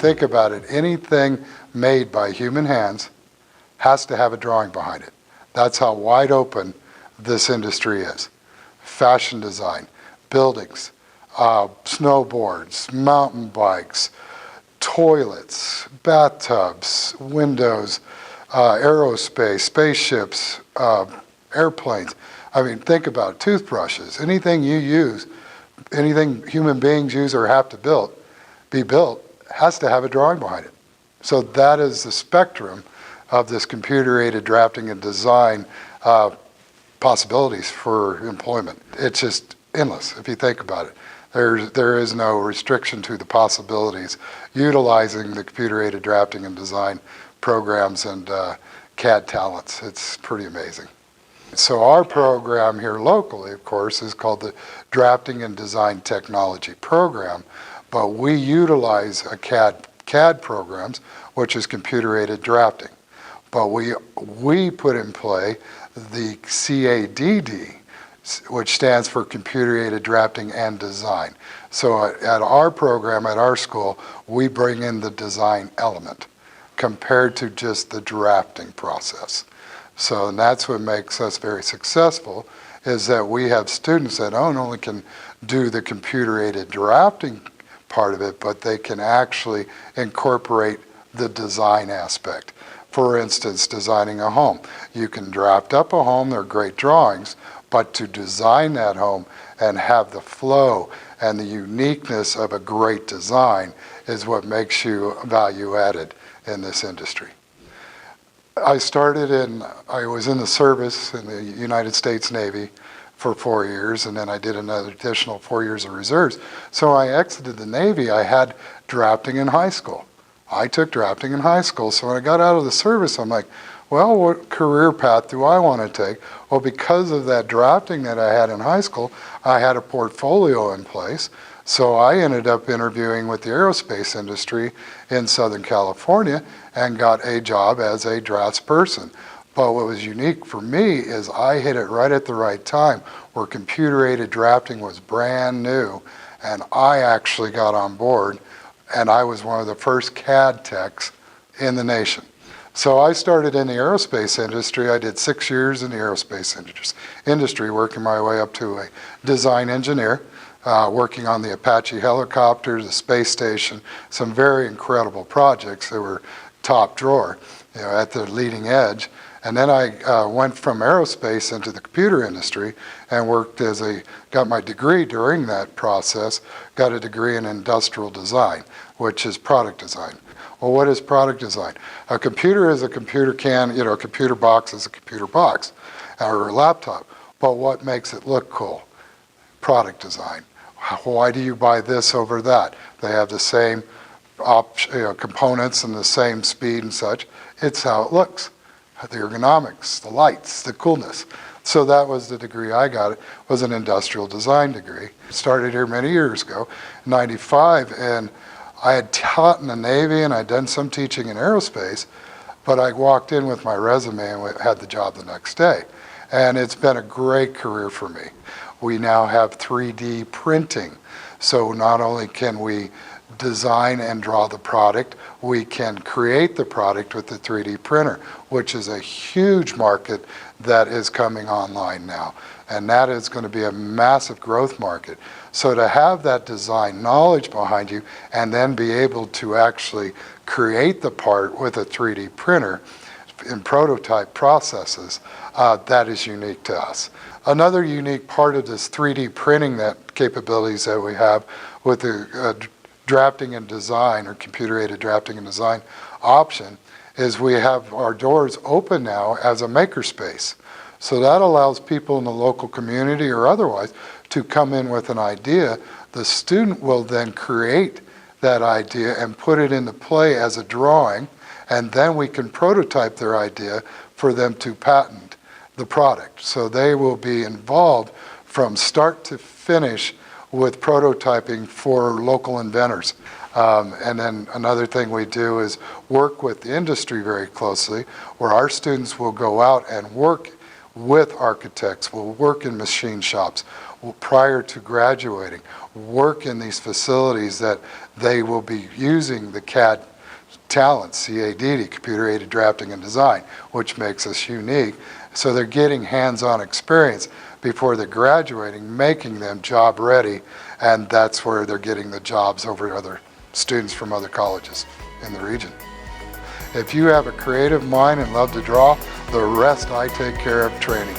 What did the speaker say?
think about it, anything made by human hands has to have a drawing behind it. That's how wide open this industry is. Fashion design, buildings, snowboards, mountain bikes, toilets, bathtubs, windows, aerospace, spaceships, airplanes. I mean, think about it. Toothbrushes, anything you use, anything human beings use or have to be built, has to have a drawing behind it. So that is the spectrum of this computer-aided drafting and design possibilities for employment. It's just endless if you think about it. There is no restriction to the possibilities utilizing the computer-aided drafting and design programs and CAD talents. It's pretty amazing. So our program here locally, of course, is called the Drafting and Design Technology Program, but we utilize a CAD programs, which is computer-aided drafting. But we put in play the CADD, which stands for Computer-Aided Drafting and Design. So at our program, at our school, we bring in the design element compared to just the drafting process. So and that's what makes us very successful, is that we have students that not only can do the computer-aided drafting part of it, but they can actually incorporate the design aspect. For instance, designing a home. You can draft up a home, they're great drawings, but to design that home and have the flow and the uniqueness of a great design is what makes you value added in this industry. I was in the service in the United States Navy for 4 years, and then I did another additional 4 years of reserves. So I exited the Navy, I had drafting in high school. I took drafting in high school, so when I got out of the service, I'm like, well, what career path do I want to take? Well, because of that drafting that I had in high school, I had a portfolio in place. So I ended up interviewing with the aerospace industry in Southern California and got a job as a draftsperson. But what was unique for me is I hit it right at the right time where computer-aided drafting was brand new, and I actually got on board, and I was one of the first CAD techs in the nation. So I started in the aerospace industry. I did 6 years in the aerospace industry, working my way up to a design engineer, working on the Apache helicopters, the space station, some very incredible projects that were top drawer, at the leading edge. And then I went from aerospace into the computer industry and worked got my degree during that process, got a degree in industrial design, which is product design. Well, what is product design? A computer is a computer a computer box is a computer box, or a laptop. But what makes it look cool? Product design. Why do you buy this over that? They have the same components and the same speed and such. It's how it looks. The ergonomics, the lights, the coolness. So that was the degree I got. It was an industrial design degree. Started here many years ago, 95, and I had taught in the Navy and I'd done some teaching in aerospace, but I walked in with my resume and had the job the next day. And it's been a great career for me. We now have 3D printing. So not only can we design and draw the product, we can create the product with the 3D printer, which is a huge market that is coming online now. And that is going to be a massive growth market. So to have that design knowledge behind you and then be able to actually create the part with a 3D printer in prototype processes, that is unique to us. Another unique part of this 3D printing capabilities that we have with the drafting and design, or computer-aided drafting and design option, is we have our doors open now as a makerspace. So that allows people in the local community or otherwise to come in with an idea. The student will then create that idea and put it into play as a drawing, and then we can prototype their idea for them to patent the product. So they will be involved from start to finish with prototyping for local inventors. And then another thing we do is work with the industry very closely, where our students will go out and work with architects, will work in machine shops, will, prior to graduating, work in these facilities that they will be using the CAD talent, CADD, computer aided drafting and design, which makes us unique. So they're getting hands-on experience before they're graduating, making them job ready, and that's where they're getting the jobs over other students from other colleges in the region. If you have a creative mind and love to draw, the rest I take care of training.